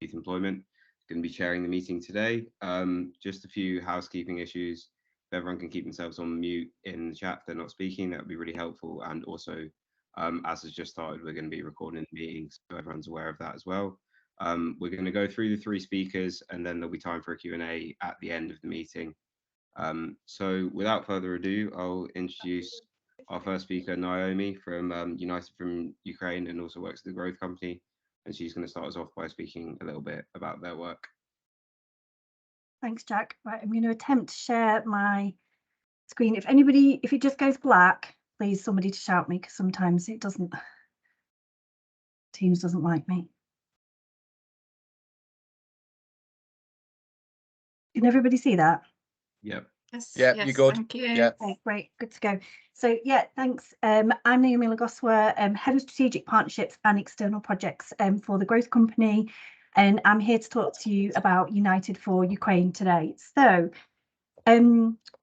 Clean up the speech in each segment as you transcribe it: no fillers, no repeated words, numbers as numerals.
youth employment. Going to be chairing the meeting today. Just a few housekeeping issues. If everyone can keep themselves on mute in the chat if they're not speaking, that would be really helpful. And also, as has just started, we're going to be recording the meeting, so everyone's aware of that as well. We're going to go through the 3 speakers, and then there'll be time for a Q&A at the end of the meeting. So without further ado, I'll introduce our first speaker, Naomi from United from Ukraine, and also works at the Growth Company. And she's going to start us off by speaking a little bit about their work. Thanks, Jack. Right, I'm going to attempt to share my screen. If it just goes black, please somebody to shout me, because sometimes it doesn't. Teams doesn't like me. Can everybody see that? Yep. Yes, Yeah, yes, you're good. Thank you. Yeah. Okay, great, good to go. So yeah, thanks. I'm Naomi Lagoswa, Head of Strategic Partnerships and External Projects for the Growth Company, and I'm here to talk to you about United for Ukraine today. So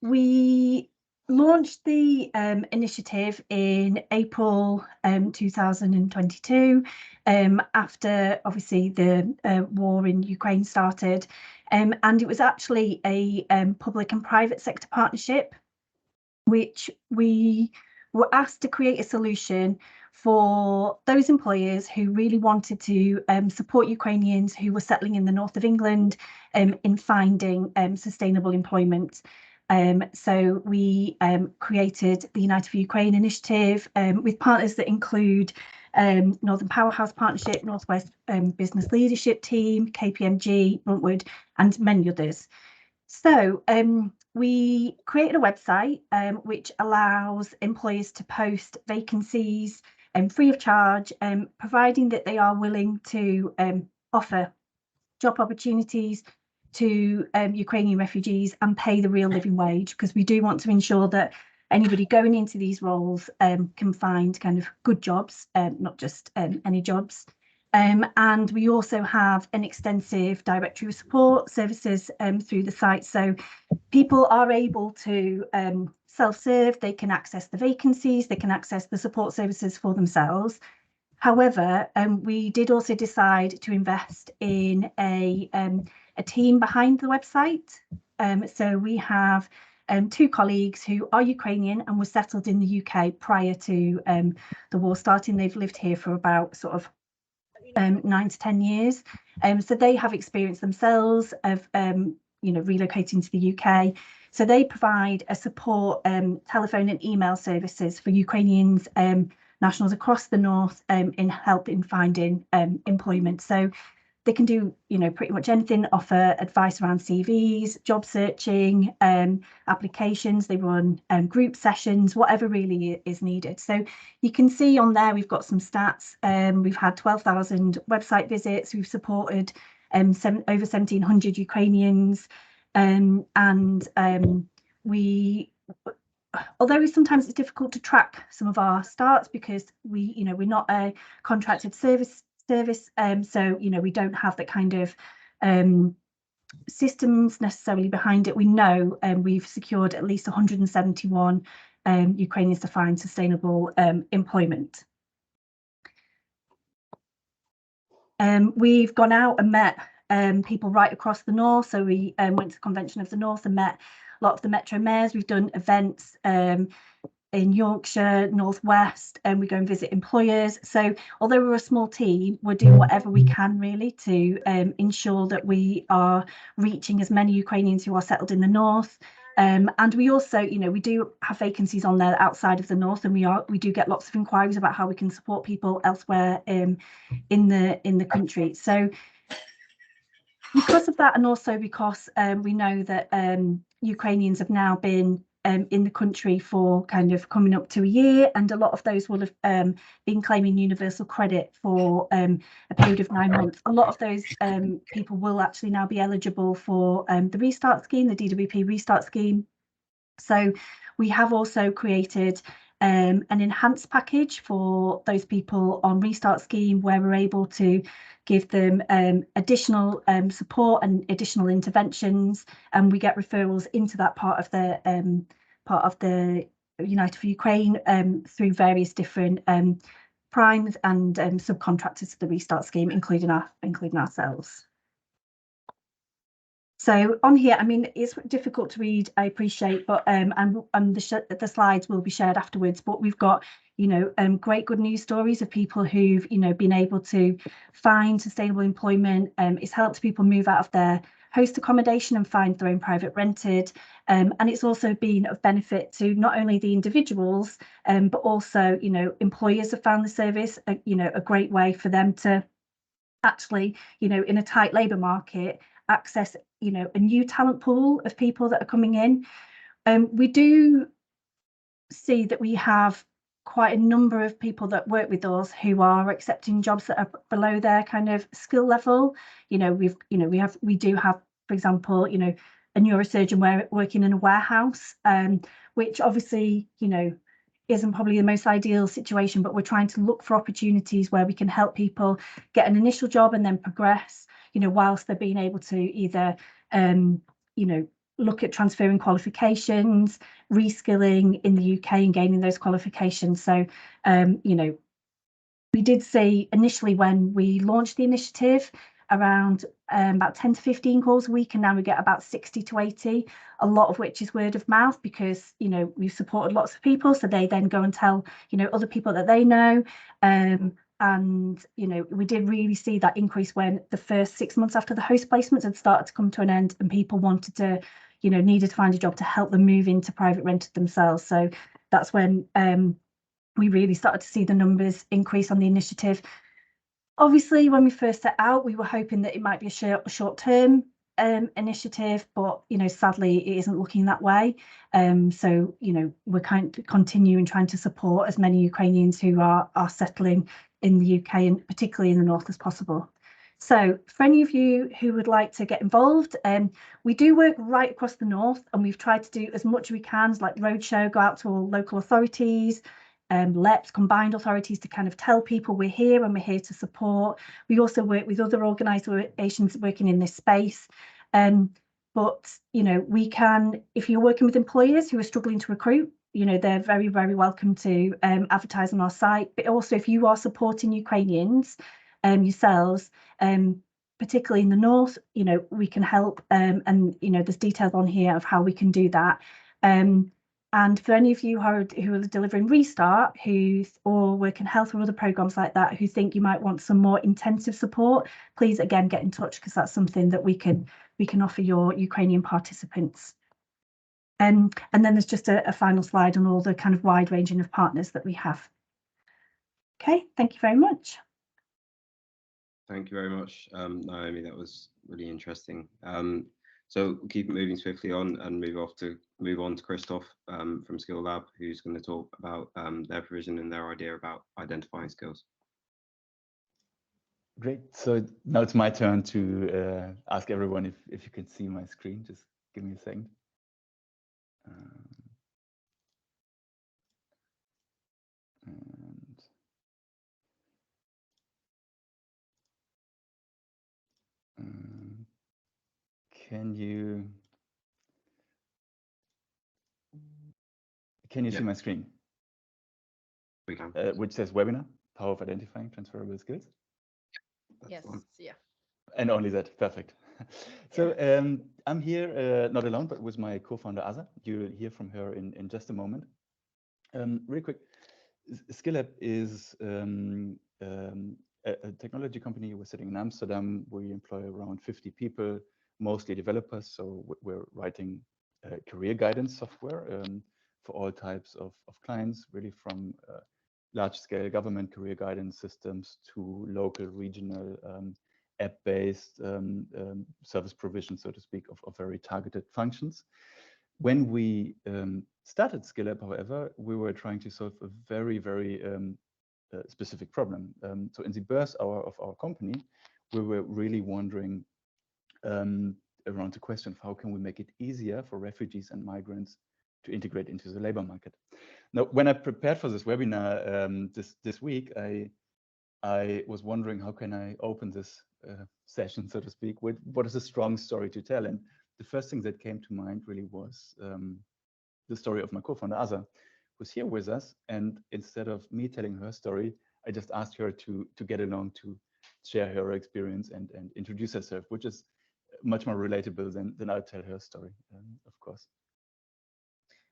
we launched the initiative in April 2022, after obviously the war in Ukraine started, and it was actually a public and private sector partnership, which we were asked to create a solution for those employers who really wanted to support Ukrainians who were settling in the north of England in finding sustainable employment. So we created the United for Ukraine initiative with partners that include Northern Powerhouse Partnership, Northwest Business Leadership Team, KPMG, Bruntwood, and many others. So we created a website which allows employers to post vacancies free of charge, providing that they are willing to offer job opportunities to Ukrainian refugees and pay the real living wage, because we do want to ensure that anybody going into these roles can find kind of good jobs, not just any jobs. And we also have an extensive directory of support services through the site, so people are able to self-serve, they can access the vacancies, they can access the support services for themselves. However, we did also decide to invest in a team behind the website. So we have 2 colleagues who are Ukrainian and were settled in the UK prior to the war starting. They've lived here for about sort of 9 to 10 years. So they have experience themselves of relocating to the UK. So they provide a support telephone and email services for Ukrainians nationals across the north in help in finding employment. So they can do pretty much anything, offer advice around CVs, job searching, applications. They run group sessions, whatever really is needed. So you can see on there we've got some stats. We've had 12,000 website visits. We've supported over 1,700 Ukrainians, although sometimes it's difficult to track some of our starts because we're not a contracted service, so we don't have the kind of systems necessarily behind it. We know we've secured at least 171 Ukrainians to find sustainable employment. We've gone out and met people right across the north, so we went to the Convention of the North and met a lot of the metro mayors. We've done events in Yorkshire, Northwest, and we go and visit employers. So although we're a small team, we're doing whatever we can really to ensure that we are reaching as many Ukrainians who are settled in the north. And we also, we do have vacancies on there outside of the north, and we do get lots of inquiries about how we can support people elsewhere in the country. So because of that, and also because we know that Ukrainians have now been in the country for kind of coming up to a year, and a lot of those will have been claiming universal credit for a period of 9 months. A lot of those people will actually now be eligible for the Restart Scheme, the DWP Restart Scheme. So we have also created an enhanced package for those people on Restart Scheme, where we're able to give them additional support and additional interventions, and we get referrals into that part of the United for Ukraine through various different primes and subcontractors to the Restart scheme, including ourselves. So on here, I mean, it's difficult to read, I appreciate, but and the slides will be shared afterwards. But we've got, you know, great good news stories of people who've, you know, been able to find sustainable employment. It's helped people move out of their host accommodation and find their own private rented. And it's also been of benefit to not only the individuals, but also, you know, employers have found the service, you know, a great way for them to actually, you know, in a tight labour market, access, you know, a new talent pool of people that are coming in. We do see that we have quite a number of people that work with us who are accepting jobs that are below their kind of skill level. You know, we do have, for example, you know, a neurosurgeon working in a warehouse, which obviously, you know, isn't probably the most ideal situation, but we're trying to look for opportunities where we can help people get an initial job and then progress, you know, whilst they're being able to either, you know, look at transferring qualifications, reskilling in the UK and gaining those qualifications. So, you know, we did see initially when we launched the initiative around about 10 to 15 calls a week, and now we get about 60 to 80, a lot of which is word of mouth because, you know, we've supported lots of people, so they then go and tell, you know, other people that they know. And, you know, we did really see that increase when the first 6 months after the host placements had started to come to an end and people wanted to, you know, needed to find a job to help them move into private rented themselves. So that's when we really started to see the numbers increase on the initiative. Obviously, when we first set out, we were hoping that it might be a short-term initiative, but, you know, sadly, it isn't looking that way. So, you know, we're kind of continuing trying to support as many Ukrainians who are settling in the UK and particularly in the north as possible. So for any of you who would like to get involved, we do work right across the north, and we've tried to do as much as we can, like roadshow, go out to all local authorities, LEPs, combined authorities, to kind of tell people we're here and we're here to support. We also work with other organisations working in this space. But, you know, we can, if you're working with employers who are struggling to recruit, you know, they're very, very welcome to advertise on our site. But also if you are supporting Ukrainians yourselves, particularly in the north, you know, we can help, and, you know, there's details on here of how we can do that. And for any of you who are delivering Restart, or work in health or other programs like that, who think you might want some more intensive support, please again get in touch, because that's something that we can offer your Ukrainian participants. And then there's just a final slide on all the kind of wide ranging of partners that we have. Okay, thank you very much. Thank you very much, Naomi. That was really interesting. So we'll keep moving swiftly on and move on to Christoph from SkillLab, who's going to talk about their provision and their idea about identifying skills. Great. So now it's my turn to ask everyone if you can see my screen. Just give me a second. Can you see my screen? We can. Which says webinar, power of identifying transferable skills. Yes, yeah. And only that, perfect. So I'm here not alone, but with my co-founder Asa. You'll hear from her in just a moment. Really quick, SkillLab is a technology company. We're sitting in Amsterdam. We employ around 50 people, mostly developers. So we're writing career guidance software for all types of clients, really from large-scale government career guidance systems to local, regional, app-based service provision, so to speak, of very targeted functions. When we started SkillLab, however, we were trying to solve a very, very specific problem. So in the birth hour of our company, we were really wondering around the question of how can we make it easier for refugees and migrants to integrate into the labor market. Now, when I prepared for this webinar this week, I was wondering how can I open this session, so to speak, with what is a strong story to tell. And the first thing that came to mind really was the story of my co-founder, Asa, who's here with us. And instead of me telling her story, I just asked her to get along to share her experience and introduce herself, which is much more relatable than I'll tell her story, of course.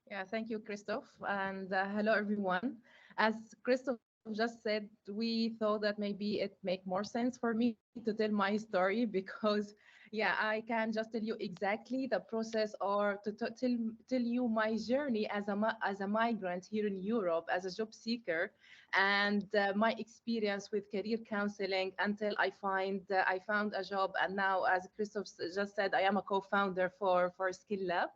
Yeah, thank you, Christoph. And hello, everyone. As Christoph just said, we thought that maybe it make more sense for me to tell my story because, yeah, I can just tell you exactly the process or to tell you my journey as as a migrant here in Europe, as a job seeker, and my experience with career counseling until I found a job. And now, as Christoph just said, I am a co-founder for SkillLab.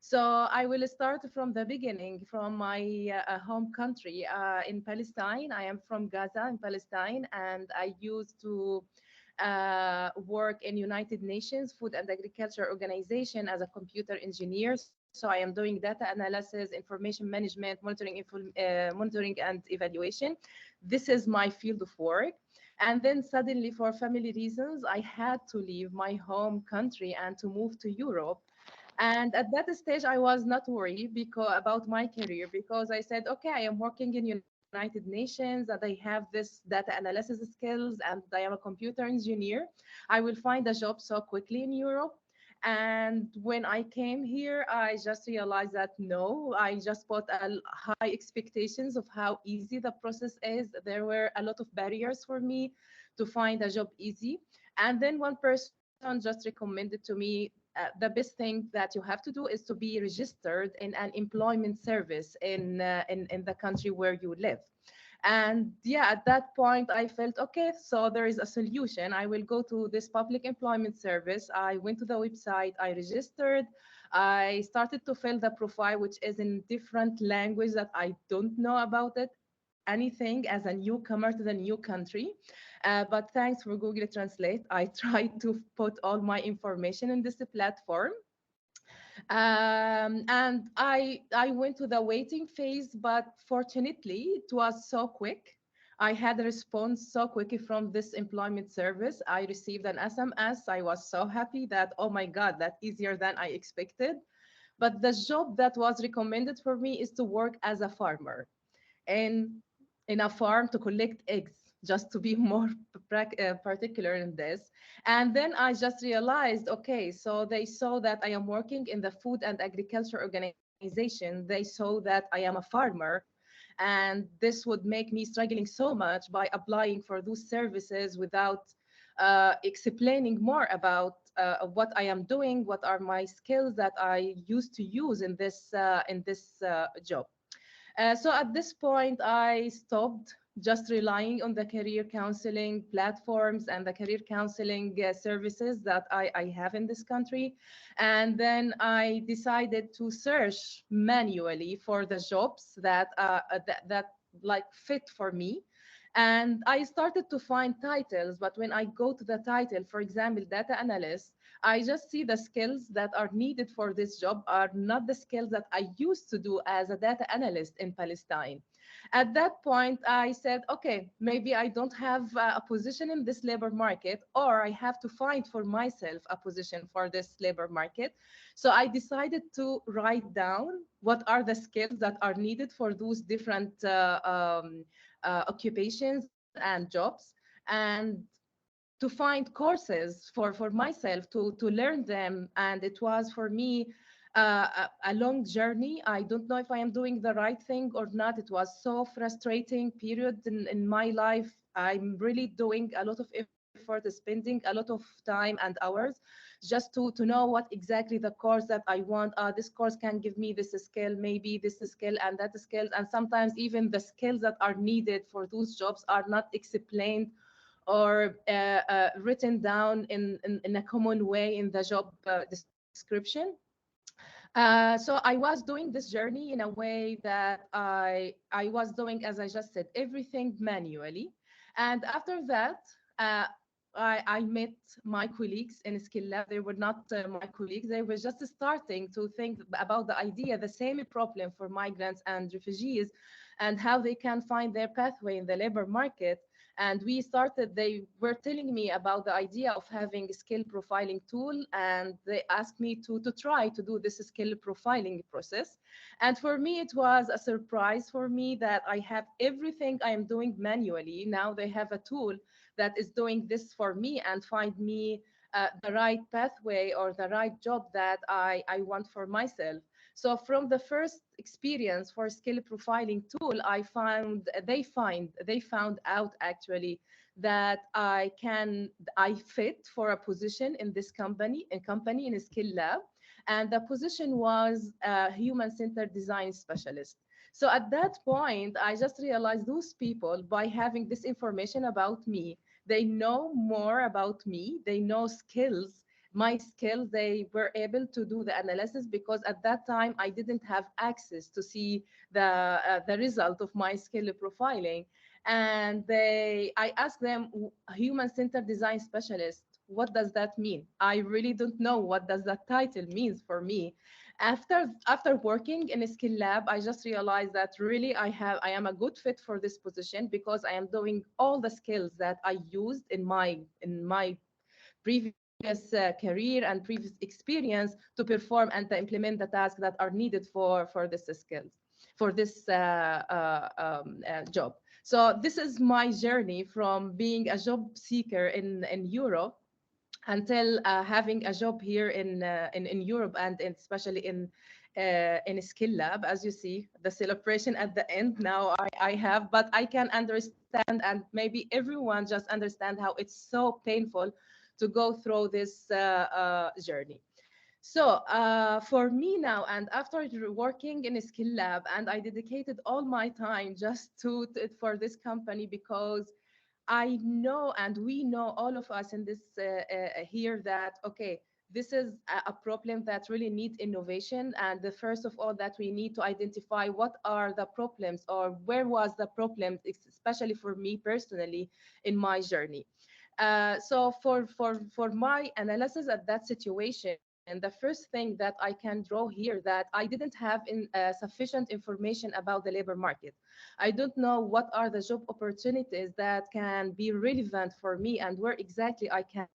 So I will start from the beginning, from my home country in Palestine. I am from Gaza in Palestine, and I used to work in United Nations Food and Agriculture Organization as a computer engineer. So I am doing data analysis, information management, monitoring and evaluation. This is my field of work. And then suddenly, for family reasons, I had to leave my home country and to move to Europe. And at that stage, I was not worried about my career because I said, okay, I am working in United Nations and I have this data analysis skills and I am a computer engineer. I will find a job so quickly in Europe. And when I came here, I just realized that no, I just put high expectations of how easy the process is. There were a lot of barriers for me to find a job easy. And then one person just recommended to me the best thing that you have to do is to be registered in an employment service in the country where you live. And yeah, at that point, I felt, okay, so there is a solution. I will go to this public employment service. I went to the website, I registered. I started to fill the profile, which is in different language that I don't know about it anything as a newcomer to the new country. But thanks for Google Translate, I tried to put all my information in this platform. And I went to the waiting phase, but fortunately, it was so quick. I had a response so quickly from this employment service. I received an SMS. I was so happy that, oh my God, that's easier than I expected. But the job that was recommended for me is to work as a farmer and in a farm to collect eggs, just to be more particular in this. And then I just realized, okay, so they saw that I am working in the food and agriculture organization. They saw that I am a farmer. And this would make me struggling so much by applying for those services without explaining more about what I am doing, what are my skills that I used to use in this job. So at this point, I stopped just relying on the career counseling platforms and the career counseling services that I have in this country. And then I decided to search manually for the jobs that like fit for me. And I started to find titles, but when I go to the title, for example, data analyst, I just see the skills that are needed for this job are not the skills that I used to do as a data analyst in Palestine. At that point, I said, okay, maybe I don't have a position in this labor market, or I have to find for myself a position for this labor market. So I decided to write down what are the skills that are needed for those different occupations and jobs, and to find courses for myself to learn them. And it was for me a long journey. I don't know if I am doing the right thing or not. It was so frustrating period in my life. I'm really doing a lot of effort, spending a lot of time and hours just to know what exactly the course that I want. This course can give me this skill, maybe this skill and that skills. And sometimes even the skills that are needed for those jobs are not explained or written down in a common way in the job description. So I was doing this journey in a way that I was doing, as I just said, everything manually. And after that, I met my colleagues in SkillLab. They were not my colleagues. They were just starting to think about the idea, the same problem for migrants and refugees, and how they can find their pathway in the labor market. And they were telling me about the idea of having a skill profiling tool, and they asked me to try to do this skill profiling process. And for me, it was a surprise for me that I have everything I am doing manually. Now they have a tool that is doing this for me and find me the right pathway or the right job that I want for myself. So from the first experience for skill profiling tool, they found out actually that I fit for a position in this company in SkillLab, and the position was a human-centered design specialist. So at that point, I just realized those people, by having this information about me, they know more about me, they know my skills, they were able to do the analysis, because at that time I didn't have access to see the result of my skill profiling. And I asked them, human-centered design specialist, what does that mean? I really don't know what does that title means for me. After working in a SkillLab, I just realized that really I am a good fit for this position, because I am doing all the skills that I used in my previous career and previous experience to perform and to implement the tasks that are needed for this skills, for this job. So this is my journey from being a job seeker in Europe until having a job here in Europe, and especially in SkillLab. As you see, the celebration at the end now I have, but I can understand, and maybe everyone just understand how it's so painful to go through this journey. So for me now, and after working in a SkillLab, and I dedicated all my time just for this company, because I know, and we know, all of us in this here, that, okay, this is a problem that really needs innovation. And the first of all, that we need to identify what are the problems, or where was the problem, especially for me personally in my journey. So for my analysis at that situation, and the first thing that I can draw here, that I didn't have sufficient information about the labor market. I don't know what are the job opportunities that can be relevant for me, and where exactly I can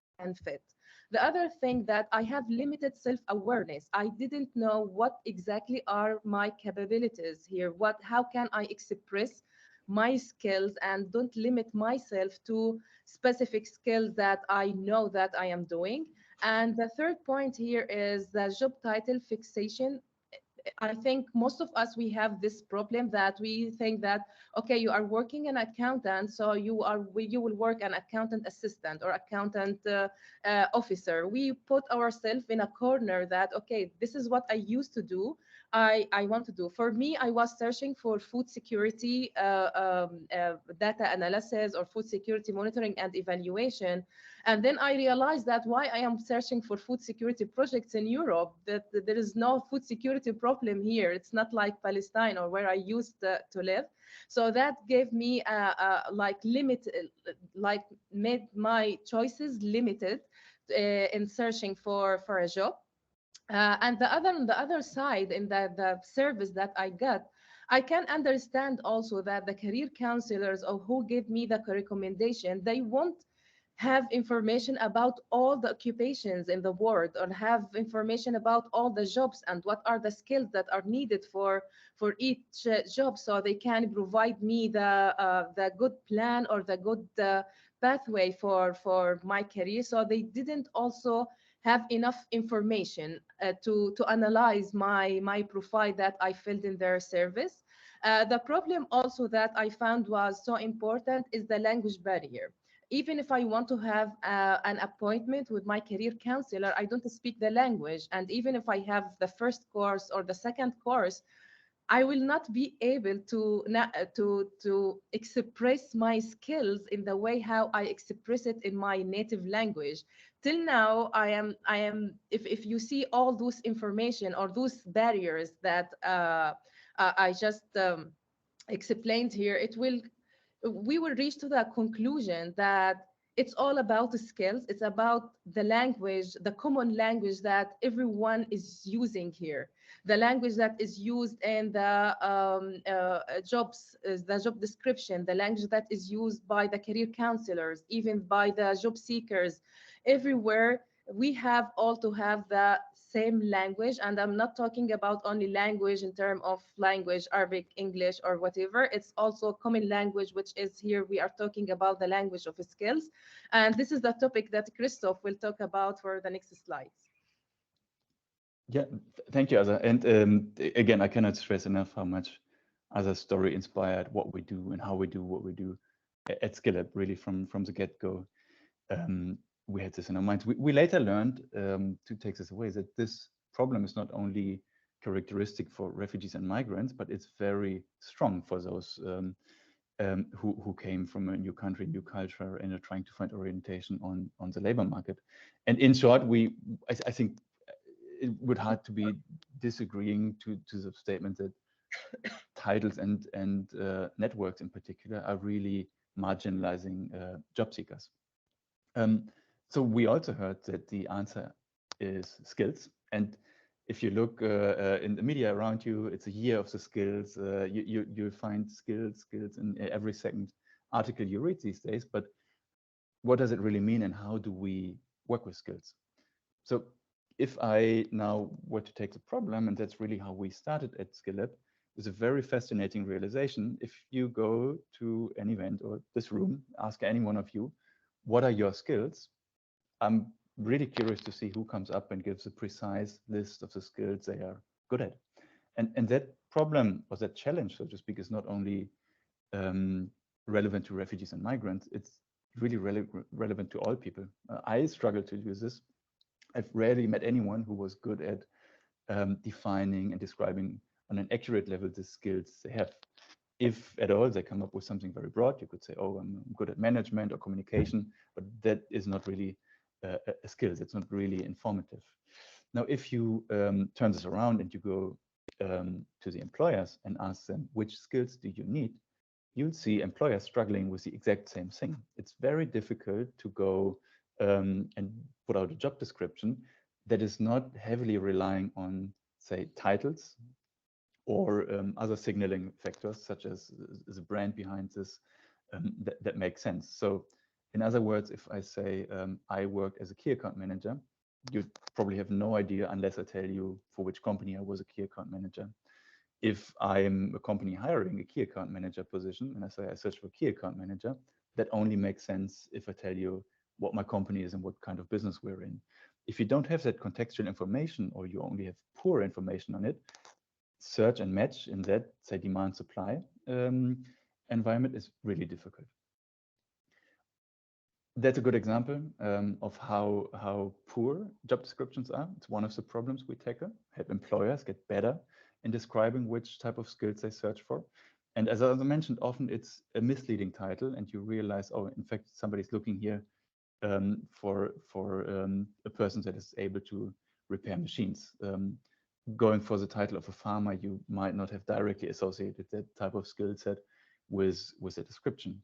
fit. The other thing, that I have limited self-awareness. I didn't know what exactly are my capabilities here. How can I express my skills and don't limit myself to specific skills that I know that I am doing. And the third point here is the job title fixation. I think most of us, we have this problem, that we think that, okay, you are working an accountant, so you will work an accountant assistant or accountant officer. We put ourselves in a corner that, okay, this is what I used to do. I want to do. For me, I was searching for food security data analysis, or food security monitoring and evaluation. And then I realized that why I am searching for food security projects in Europe, that there is no food security problem here. It's not like Palestine or where I used to live. So that gave me made my choices limited in searching for a job. And on the other side, in the service that I got, I can understand also that the career counselors, or who give me the recommendation, they won't have information about all the occupations in the world, or have information about all the jobs and what are the skills that are needed for each job, so they can provide me the good plan, or the good pathway for my career. So they didn't also have enough information to analyze my profile that I filled in their service. The problem also that I found was so important is the language barrier. Even if I want to have an appointment with my career counselor, I don't speak the language. And even if I have the first course or the second course, I will not be able to express my skills in the way how I express it in my native language. Till now, if you see all those information or those barriers that I just explained here, we will reach to the conclusion that It's all about the skills. It's about the language, the common language that everyone is using here. The language that is used in the jobs, the job description, the language that is used by the career counselors, even by the job seekers. Everywhere we have all to have the same language, and I'm not talking about only language in terms of language, Arabic, English, or whatever. It's also common language, which is here we are talking about the language of skills, and this is the topic that Christoph will talk about for the next slides. Yeah, thank you, Azza. And again, I cannot stress enough how much Azza's story inspired what we do and how we do what we do at SkillLab, really from the get-go. We had this in our minds. We later learned, to take this away, that this problem is not only characteristic for refugees and migrants, but it's very strong for those who came from a new country, new culture, and are trying to find orientation on the labor market. And in short, I think it would hard to be disagreeing to the statement that titles and networks in particular are really marginalizing job seekers. So we also heard that the answer is skills. And if you look in the media around you, it's a year of the skills. You'll find skills in every second article you read these days. But what does it really mean, and how do we work with skills? So if I now were to take the problem, and that's really how we started at SkillLab, is a very fascinating realization. If you go to an event or this room, ask any one of you, what are your skills? I'm really curious to see who comes up and gives a precise list of the skills they are good at. And that problem, or that challenge, so to speak, is not only relevant to refugees and migrants, it's really relevant to all people. I struggle to use this. I've rarely met anyone who was good at defining and describing on an accurate level the skills they have. If at all they come up with something very broad, you could say, oh, I'm good at management or communication, but that is not really a skill. It's not really informative. Now, if you turn this around and you go to the employers and ask them, which skills do you need? You'll see employers struggling with the exact same thing. It's very difficult to go and put out a job description that is not heavily relying on, say, titles or other signaling factors, such as the brand behind this, that makes sense. So in other words, if I say I work as a key account manager, you'd probably have no idea unless I tell you for which company I was a key account manager. If I'm a company hiring a key account manager position and I say I search for a key account manager, that only makes sense if I tell you what my company is and what kind of business we're in. If you don't have that contextual information, or you only have poor information on it, search and match in that, say, demand supply environment is really difficult. That's a good example of how poor job descriptions are. It's one of the problems we tackle. Help employers get better in describing which type of skills they search for. And as I mentioned, often it's a misleading title, and you realize, oh, in fact, somebody's looking here for a person that is able to repair machines. Going for the title of a farmer, you might not have directly associated that type of skill set with a description.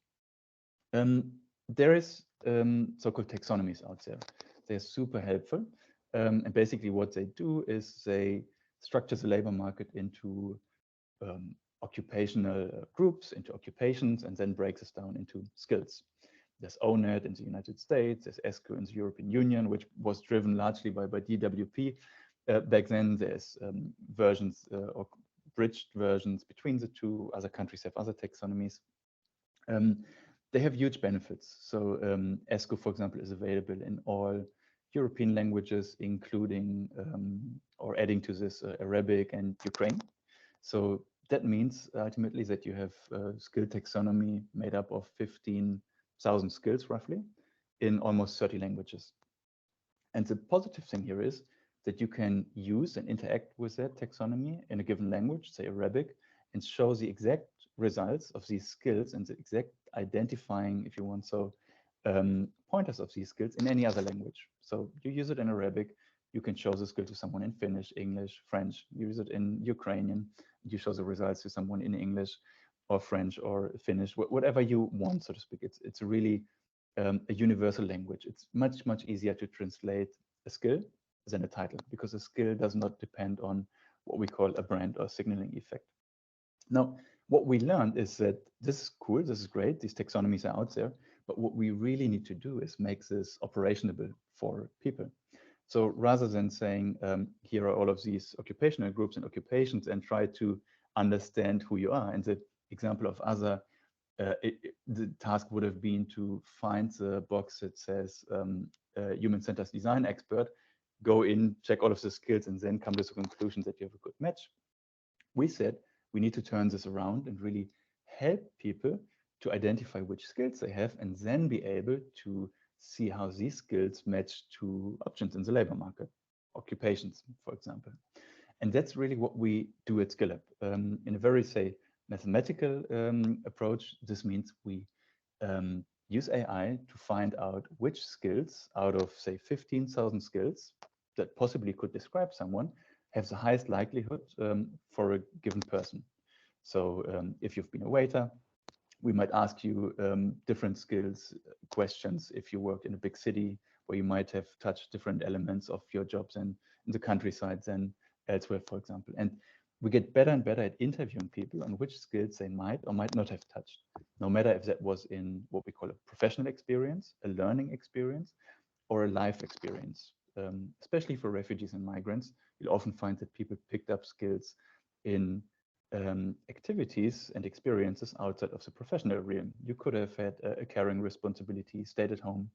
There is so-called taxonomies out there. They're super helpful. And basically what they do is they structure the labor market into occupational groups, into occupations, and then breaks this down into skills. There's ONET in the United States, there's ESCO in the European Union, which was driven largely by DWP. Back then, there's versions or bridged versions between the two. Other countries have other taxonomies. They have huge benefits. So ESCO, for example, is available in all European languages, including or adding to this Arabic and Ukraine. So that means ultimately that you have a skill taxonomy made up of 15,000 skills roughly in almost 30 languages. And the positive thing here is that you can use and interact with that taxonomy in a given language, say Arabic, and show the exact results of these skills and the exact identifying, if you want so, pointers of these skills in any other language. So you use it in Arabic, you can show the skill to someone in Finnish, English, French. You use it in Ukrainian, you show the results to someone in English or French or Finnish, whatever you want, so to speak. It's a really a universal language. It's much, much easier to translate a skill than a title, because a skill does not depend on what we call a brand or signaling effect. Now, what we learned is that this is cool, this is great, these taxonomies are out there, but what we really need to do is make this operationable for people. So rather than saying, here are all of these occupational groups and occupations, and try to understand who you are. And the example of other, the task would have been to find the box that says human-centered design expert, go in, check all of the skills, and then come to the conclusion that you have a good match. We said we need to turn this around and really help people to identify which skills they have, and then be able to see how these skills match to options in the labor market, occupations, for example. And that's really what we do at SkillLab. In a very, say, mathematical approach, this means we use AI to find out which skills out of, say, 15,000 skills that possibly could describe someone have the highest likelihood for a given person. So if you've been a waiter, we might ask you different skills questions if you work in a big city, where you might have touched different elements of your jobs and in the countryside than elsewhere, for example. And we get better and better at interviewing people on which skills they might or might not have touched, no matter if that was in what we call a professional experience, a learning experience, or a life experience. Especially for refugees and migrants, you'll often find that people picked up skills in activities and experiences outside of the professional realm. You could have had a caring responsibility, stayed at home,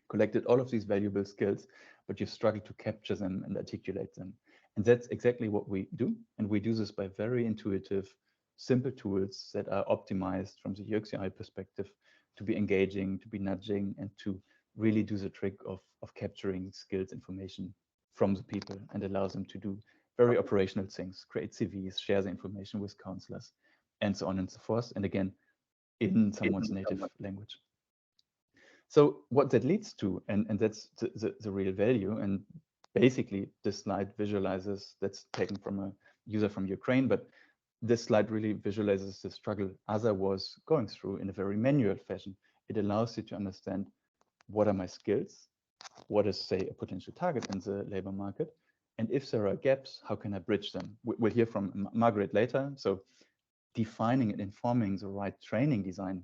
collected all of these valuable skills, but you struggle to capture them and articulate them. And that's exactly what we do. And we do this by very intuitive, simple tools that are optimized from the UX UI perspective to be engaging, to be nudging, and to really do the trick of capturing skills information from the people, and allows them to do very operational things, create CVs, share the information with counselors, and so on and so forth. And again, in someone's native language. So what that leads to, and that's the real value, and basically this slide visualizes, that's taken from a user from Ukraine, but this slide really visualizes the struggle Asa was going through in a very manual fashion. It allows you to understand, what are my skills? What is, say, a potential target in the labor market? And if there are gaps, how can I bridge them? We'll hear from Margaret later. So defining and informing the right training design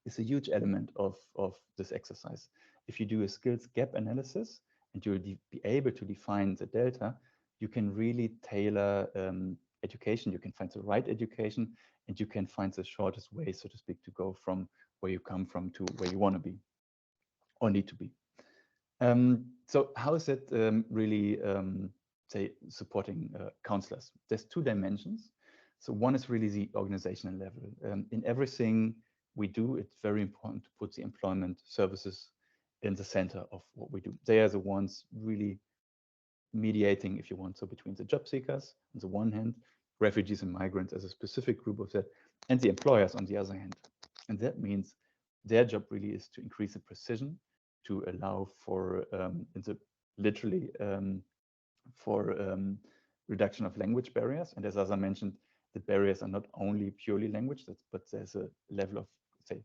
is a huge element of this exercise. If you do a skills gap analysis and you'll be able to define the delta, you can really tailor education. You can find the right education, and you can find the shortest way, so to speak, to go from where you come from to where you want to be or need to be. So how is it really, say, supporting counselors? There's two dimensions. So one is really the organizational level. In everything we do, it's very important to put the employment services in the center of what we do. They are the ones really mediating, if you want, so between the job seekers on the one hand, refugees and migrants as a specific group of that, and the employers on the other hand. And that means their job really is to increase the precision, to allow for literally for reduction of language barriers. And as Asa mentioned, the barriers are not only purely language, but there's a level of, say,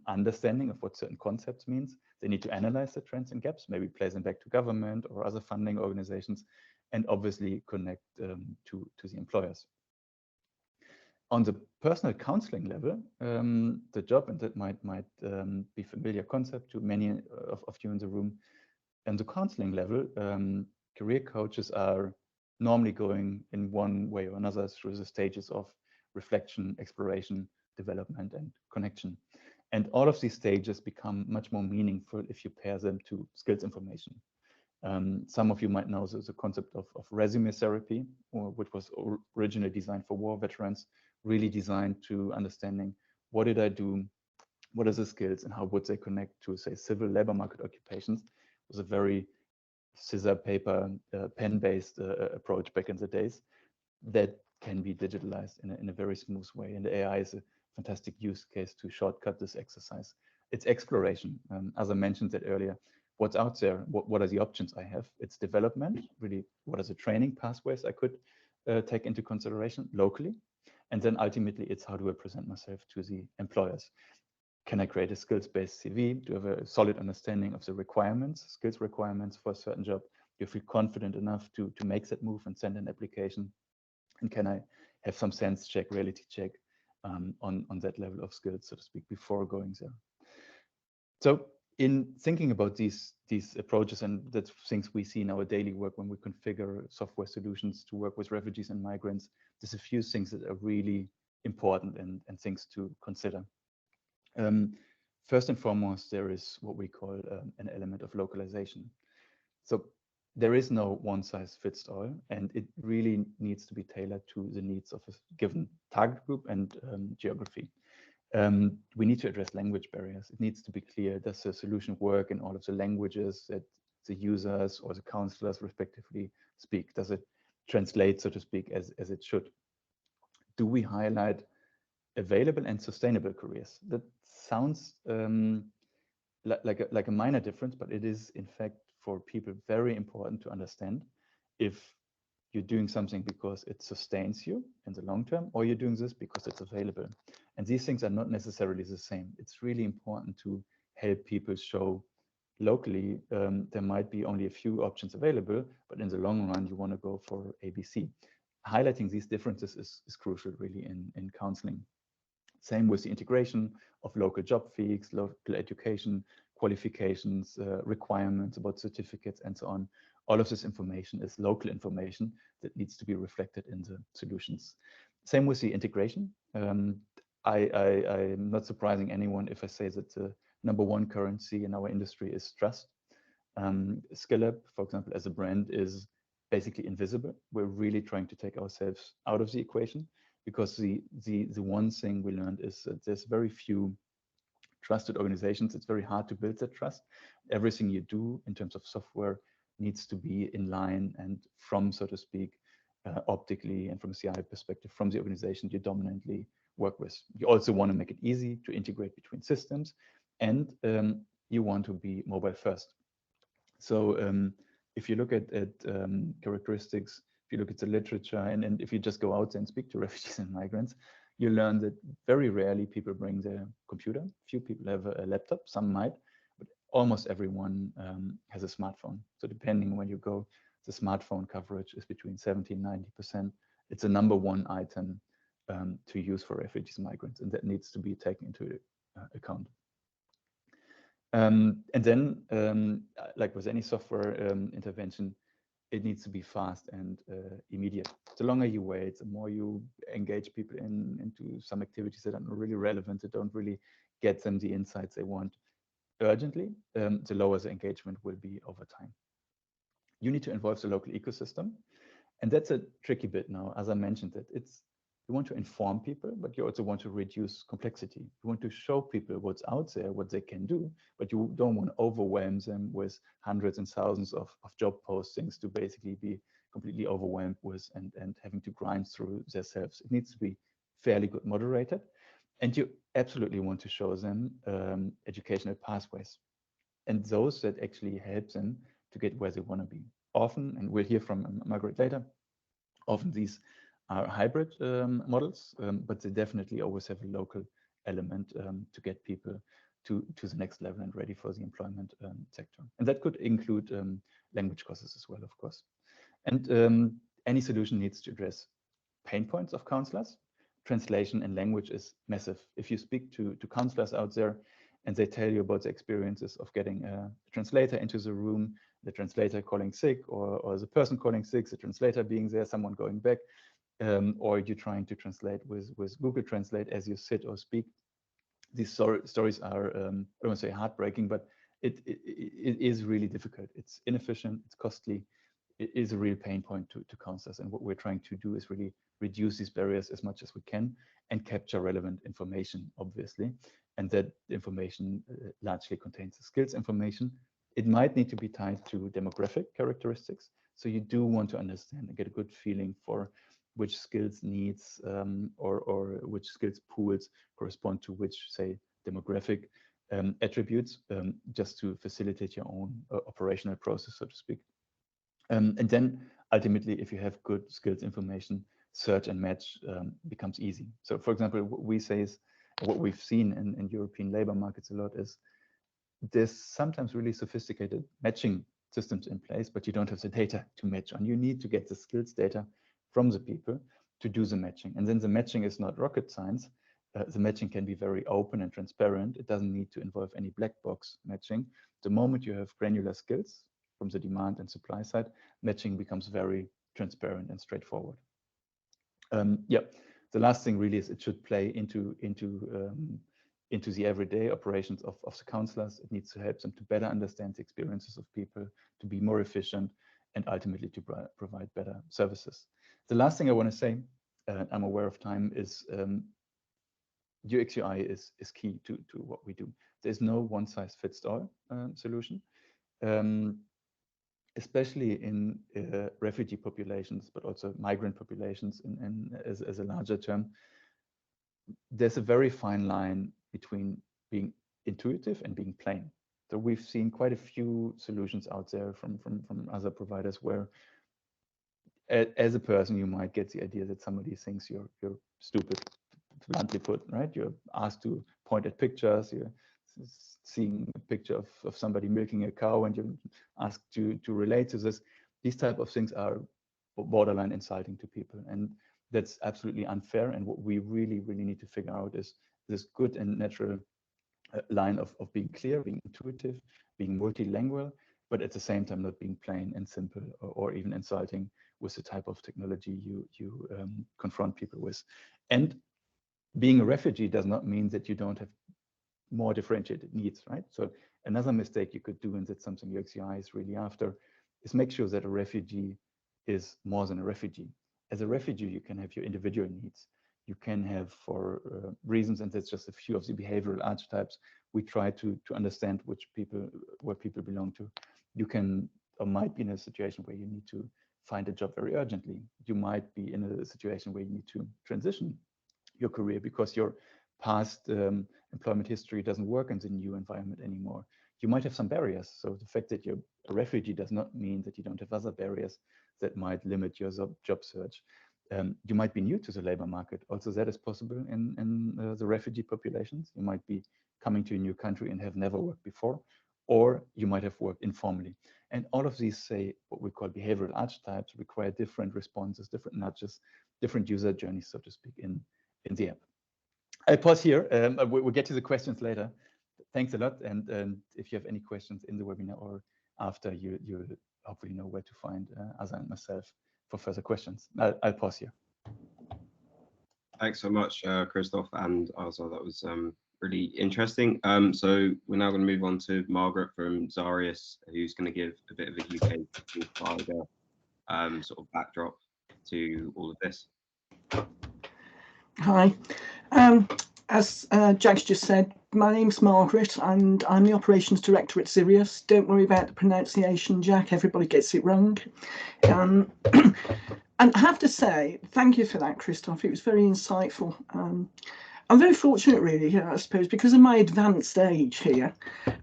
understanding of what certain concepts means. They need to analyze the trends and gaps, maybe place them back to government or other funding organizations, and obviously connect to the employers. On the personal counseling level, the job, and that might be familiar concept to many of you in the room, and the counseling level, career coaches are normally going in one way or another through the stages of reflection, exploration, development, and connection. And all of these stages become much more meaningful if you pair them to skills information. Some of you might know the concept of resume therapy, which was originally designed for war veterans, really designed to understanding, what did I do, what are the skills, and how would they connect to, say, civil labor market occupations. It was a very scissor paper, pen-based approach back in the days that can be digitalized in a very smooth way. And AI is a fantastic use case to shortcut this exercise. It's exploration. As I mentioned that earlier, what's out there, what are the options I have? It's development, really, what are the training pathways I could take into consideration locally? And then ultimately, it's how do I present myself to the employers? Can I create a skills-based CV? Do I have a solid understanding of the requirements, skills requirements for a certain job? Do you feel confident enough to make that move and send an application? And can I have some sense check, reality check on that level of skills, so to speak, before going there? So in thinking about these approaches, and that's things we see in our daily work when we configure software solutions to work with refugees and migrants, there's a few things that are really important and things to consider. First and foremost, there is what we call an element of localization. So there is no one size fits all, and it really needs to be tailored to the needs of a given target group and geography. We need to address language barriers. It needs to be clear, does the solution work in all of the languages that the users or the counselors respectively speak? Does it translate, so to speak, as it should? Do we highlight available and sustainable careers? That sounds like a minor difference, but it is in fact for people very important to understand if you're doing something because it sustains you in the long term, or you're doing this because it's available. And these things are not necessarily the same. It's really important to help people show locally there might be only a few options available, but in the long run, you want to go for ABC. Highlighting these differences is crucial really in counseling. Same with the integration of local job feeds, local education, qualifications, requirements about certificates, and so on. All of this information is local information that needs to be reflected in the solutions. Same with the integration. I'm not surprising anyone if I say that the #1 currency in our industry is trust. SkillLab, for example, as a brand, is basically invisible. We're really trying to take ourselves out of the equation, because the one thing we learned is that there's very few trusted organizations. It's very hard to build that trust. Everything you do in terms of software needs to be in line and from, so to speak, optically and from a CI perspective, from the organization you dominantly work with. You also want to make it easy to integrate between systems, and you want to be mobile first. So if you look at characteristics, if you look at the literature, and if you just go out and speak to refugees and migrants, you learn that very rarely people bring their computer. Few people have a laptop, some might, but almost everyone has a smartphone. So depending on where you go, the smartphone coverage is between 70 and 90%. It's a #1 item to use for refugees and migrants, and that needs to be taken into account. And then, like with any software intervention, it needs to be fast and immediate. The longer you wait, the more you engage people into some activities that are not really relevant, that don't really get them the insights they want urgently, the lower the engagement will be over time. You need to involve the local ecosystem. And that's a tricky bit now. As I mentioned, that you want to inform people, but you also want to reduce complexity. You want to show people what's out there, what they can do, but you don't want to overwhelm them with hundreds and thousands of job postings to basically be completely overwhelmed with and having to grind through themselves. It needs to be fairly good moderated. And you absolutely want to show them educational pathways and those that actually help them to get where they want to be. Often, and we'll hear from Margaret later, often these are hybrid models, but they definitely always have a local element to get people to the next level and ready for the employment sector. And that could include language courses as well, of course. And any solution needs to address pain points of counselors. Translation and language is massive. If you speak to counselors out there and they tell you about the experiences of getting a translator into the room, the translator calling sick, or the person calling sick, the translator being there, someone going back, or you're trying to translate with Google Translate as you sit or speak. These stories are, I don't want to say heartbreaking, but it is really difficult. It's inefficient, it's costly. It is a real pain point to counselors. And what we're trying to do is really reduce these barriers as much as we can and capture relevant information, obviously. And that information largely contains the skills information. It might need to be tied to demographic characteristics. So you do want to understand and get a good feeling for which skills needs or which skills pools correspond to which, say, demographic attributes, just to facilitate your own operational process, so to speak. And then ultimately, if you have good skills information, search and match becomes easy. So for example, what we say is what we've seen in European labor markets a lot is there's sometimes really sophisticated matching systems in place, but you don't have the data to match on. You need to get the skills data from the people to do the matching. And then the matching is not rocket science. The matching can be very open and transparent. It doesn't need to involve any black box matching. The moment you have granular skills from the demand and supply side, matching becomes very transparent and straightforward. Yeah, the last thing really is it should play into the everyday operations of the counselors. It needs to help them to better understand the experiences of people, to be more efficient, and ultimately to provide better services. The last thing I want to say, I'm aware of time, is UX UI is key to what we do. There's no one-size-fits-all solution, especially in refugee populations, but also migrant populations as a larger term. There's a very fine line between being intuitive and being plain. So we've seen quite a few solutions out there from other providers where as a person, you might get the idea that somebody thinks you're stupid, bluntly put, right? You're asked to point at pictures, you're seeing a picture of somebody milking a cow and you're asked to relate to this. These type of things are borderline insulting to people, and that's absolutely unfair. And what we really need to figure out is this good and natural line of being clear, being intuitive, being multilingual, but at the same time not being plain and simple or even insulting with the type of technology you confront people with. And being a refugee does not mean that you don't have more differentiated needs, right? So another mistake you could do, and that's something UX UI is really after, is make sure that a refugee is more than a refugee. As a refugee, you can have your individual needs. You can have, for reasons, and that's just a few of the behavioral archetypes, we try to understand where people belong to. You can or might be in a situation where you need to find a job very urgently. You might be in a situation where you need to transition your career because your past employment history doesn't work in the new environment anymore. You might have some barriers. So the fact that you're a refugee does not mean that you don't have other barriers that might limit your job search. You might be new to the labor market. Also, that is possible in the refugee populations. You might be coming to a new country and have never worked before, or you might have worked informally. And all of these, say, what we call behavioral archetypes, require different responses, different nudges, different user journeys, so to speak, in the app. I'll pause here. We'll get to the questions later. Thanks a lot. And if you have any questions in the webinar or after, you hopefully know where to find Asa and myself for further questions. I'll pause here. Thanks so much, Christoph and Asa. That was really interesting. So we're now going to move on to Margaret from Zarius, who's going to give a bit of a UK provider sort of backdrop to all of this. Hi. As Jack's just said, my name's Margaret and I'm the Operations Director at Sirius. Don't worry about the pronunciation, Jack. Everybody gets it wrong. And I have to say, thank you for that, Christoph. It was very insightful. I'm very fortunate, really, I suppose, because of my advanced age here.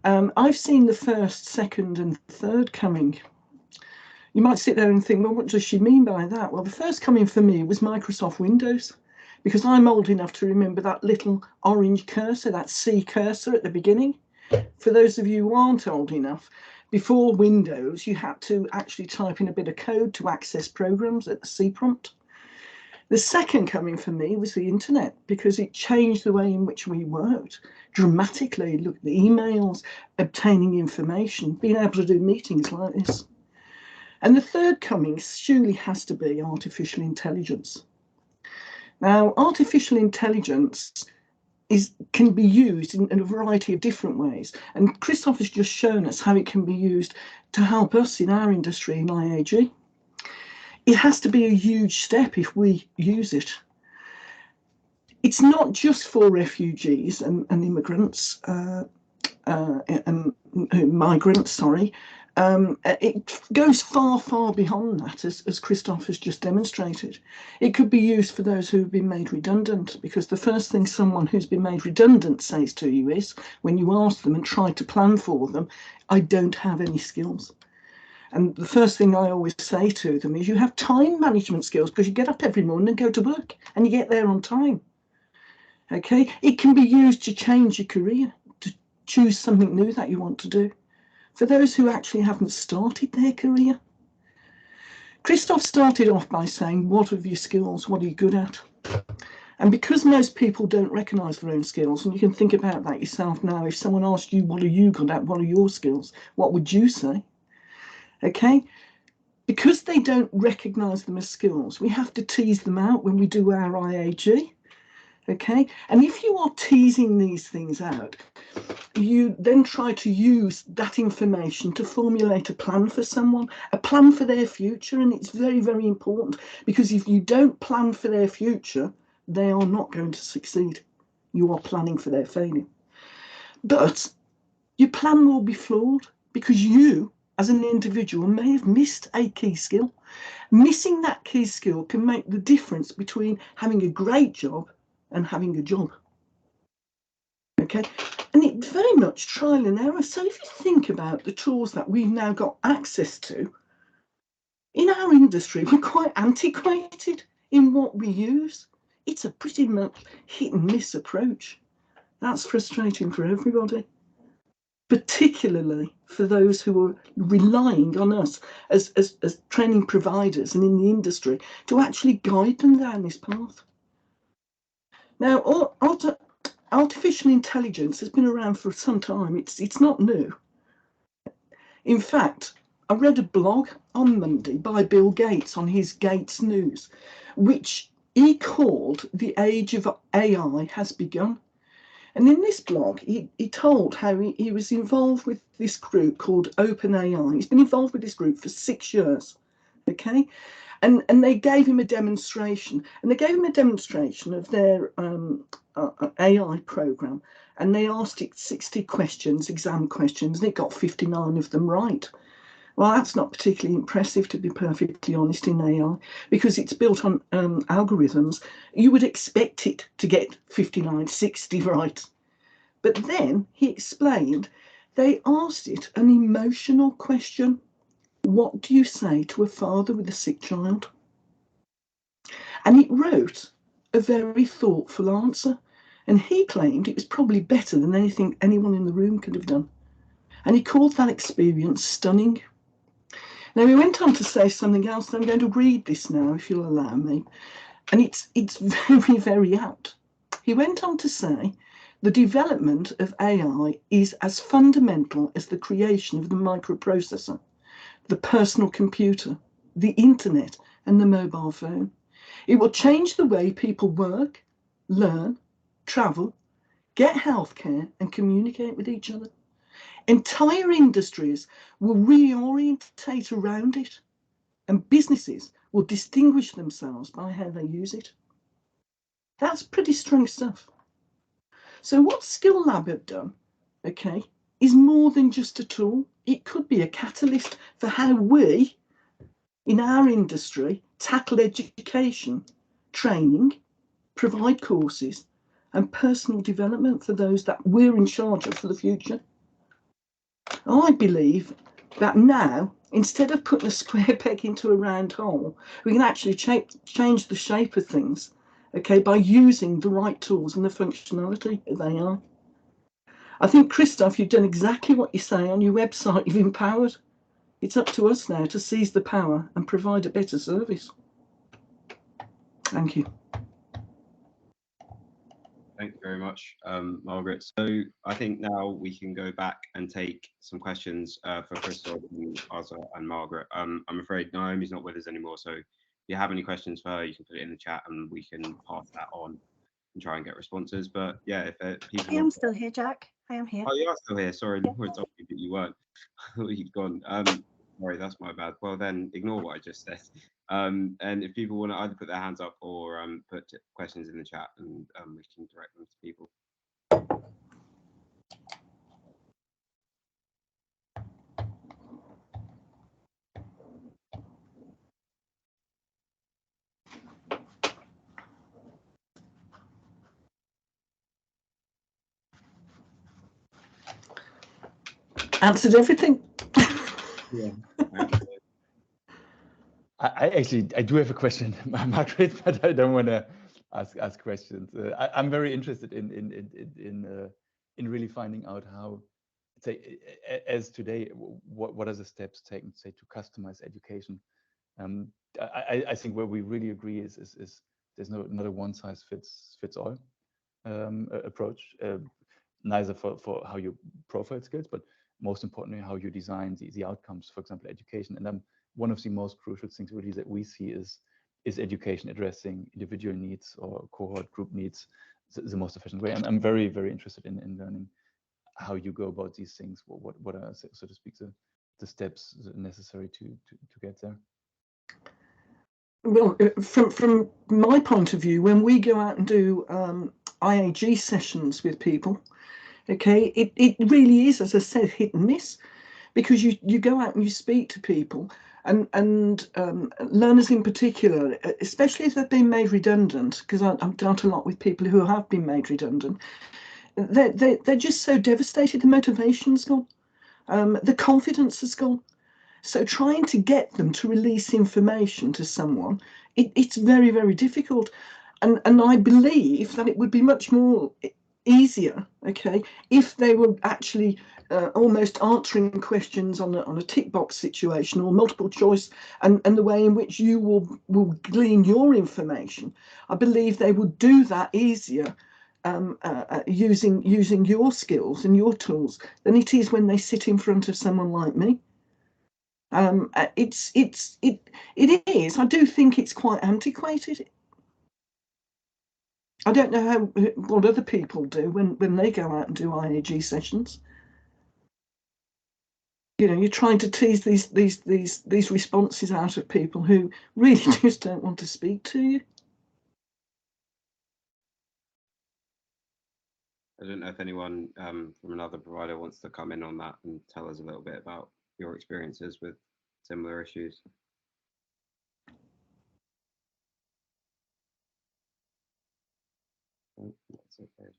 I've seen the first, second and third coming. You might sit there and think, well, what does she mean by that? Well, the first coming for me was Microsoft Windows, because I'm old enough to remember that little orange cursor, that C cursor at the beginning. For those of you who aren't old enough, before Windows, you had to actually type in a bit of code to access programs at the C prompt. The second coming for me was the internet, because it changed the way in which we worked dramatically. Look at the emails, obtaining information, being able to do meetings like this. And the third coming surely has to be artificial intelligence. Now, artificial intelligence can be used in a variety of different ways. And Christoph has just shown us how it can be used to help us in our industry in IAG. It has to be a huge step if we use it. It's not just for refugees and immigrants, migrants, sorry. It goes far, far beyond that, as Christoph has just demonstrated. It could be used for those who have been made redundant, because the first thing someone who's been made redundant says to you is, when you ask them and try to plan for them, I don't have any skills. And the first thing I always say to them is, you have time management skills, because you get up every morning and go to work and you get there on time. Okay, it can be used to change your career, to choose something new that you want to do. For those who actually haven't started their career, Christoph started off by saying, what are your skills? What are you good at? And because most people don't recognise their own skills, and you can think about that yourself now, if someone asked you, what are you good at? What are your skills? What would you say? Okay, because they don't recognise them as skills, we have to tease them out when we do our IAG. Okay, and if you are teasing these things out, you then try to use that information to formulate a plan for someone, a plan for their future. And it's very, very important, because if you don't plan for their future, they are not going to succeed. You are planning for their failure. But your plan will be flawed, because you, as an individual, may have missed a key skill. Missing that key skill can make the difference between having a great job and having a job. Okay, and it's very much trial and error. So if you think about the tools that we've now got access to in our industry, we're quite antiquated in what we use. It's a pretty much hit and miss approach. That's frustrating for everybody, particularly for those who are relying on us as training providers and in the industry to actually guide them down this path. Now, artificial intelligence has been around for some time. It's not new. In fact, I read a blog on Monday by Bill Gates on his Gates News, which he called "The Age of AI Has Begun." And in this blog, he told how he was involved with this group called OpenAI. He's been involved with this group for 6 years, okay? And they gave him a demonstration. And they gave him a demonstration of their AI program. And they asked it 60 questions, exam questions, and it got 59 of them right. Well, that's not particularly impressive, to be perfectly honest, in AI, because it's built on algorithms. You would expect it to get 59, 60 right. But then he explained they asked it an emotional question. What do you say to a father with a sick child? And it wrote a very thoughtful answer. And he claimed it was probably better than anything anyone in the room could have done. And he called that experience stunning. Now, he went on to say something else. I'm going to read this now, if you'll allow me. And it's very, very apt. He went on to say, the development of AI is as fundamental as the creation of the microprocessor, the personal computer, the internet, and the mobile phone. It will change the way people work, learn, travel, get healthcare, and communicate with each other. Entire industries will reorientate around it, and businesses will distinguish themselves by how they use it. That's pretty strong stuff. So what SkillLab have done, okay, is more than just a tool. It could be a catalyst for how we, in our industry, tackle education, training, provide courses, and personal development for those that we're in charge of for the future. I believe that now, instead of putting a square peg into a round hole, we can actually change the shape of things, okay, by using the right tools and the functionality of AI. I think, Christoph, you've done exactly what you say on your website. You've empowered. It's up to us now to seize the power and provide a better service. Thank you. Thank you very much, Margaret. So I think now we can go back and take some questions for Christoph, ERSA, and Margaret. I'm afraid Naomi's not with us anymore, so if you have any questions for her, you can put it in the chat and we can pass that on and try and get responses. But yeah, if people... I am still here, Jack. I am here. Oh, you are still here. Sorry, Yeah. Laura told me that you weren't. You'd gone. Sorry, that's my bad. Well, then ignore what I just said. And if people want to either put their hands up or put questions in the chat, and we can direct them to people. Answered everything. Yeah. I do have a question, Margaret, but I don't want to ask questions. I'm very interested in really finding out how, say, as today, what are the steps taken, say, to customize education. I think where we really agree is there's not a one size fits all approach, neither for how you profile skills, but most importantly how you design the outcomes, for example, education. And one of the most crucial things really that we see is education addressing individual needs or cohort group needs the most efficient way. I'm very, very interested in learning how you go about these things. What are, so to speak, the steps necessary to get there? Well, from my point of view, when we go out and do IAG sessions with people, okay, it really is, as I said, hit and miss, because you go out and you speak to people, and learners in particular, especially if they've been made redundant, because I've dealt a lot with people who have been made redundant, they're just so devastated. The motivation's gone, the confidence has gone. So trying to get them to release information to someone, it's very, very difficult. And I believe that it would be much more easier, okay, if they were actually almost answering questions on a tick box situation or multiple choice, and the way in which you will glean your information. I believe they would do that easier using your skills and your tools than it is when they sit in front of someone like me. It is. I do think it's quite antiquated. I don't know what other people do when they go out and do IAG sessions. You know, you're trying to tease these responses out of people who really just don't want to speak to you. I don't know if anyone from another provider wants to come in on that and tell us a little bit about your experiences with similar issues. Oh, that's okay as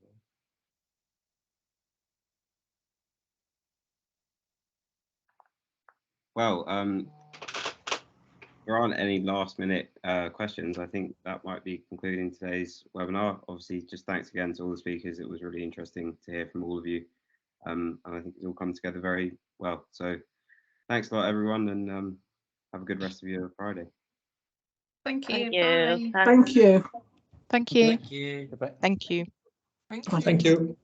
well. Well, there aren't any last minute questions. I think that might be concluding today's webinar. Obviously, just thanks again to all the speakers. It was really interesting to hear from all of you. And I think it's all come together very well. So thanks a lot, everyone, and have a good rest of your Friday. Thank you. Bye. Thank you. Thank you. Thank you. Goodbye. Thank you. Thank you.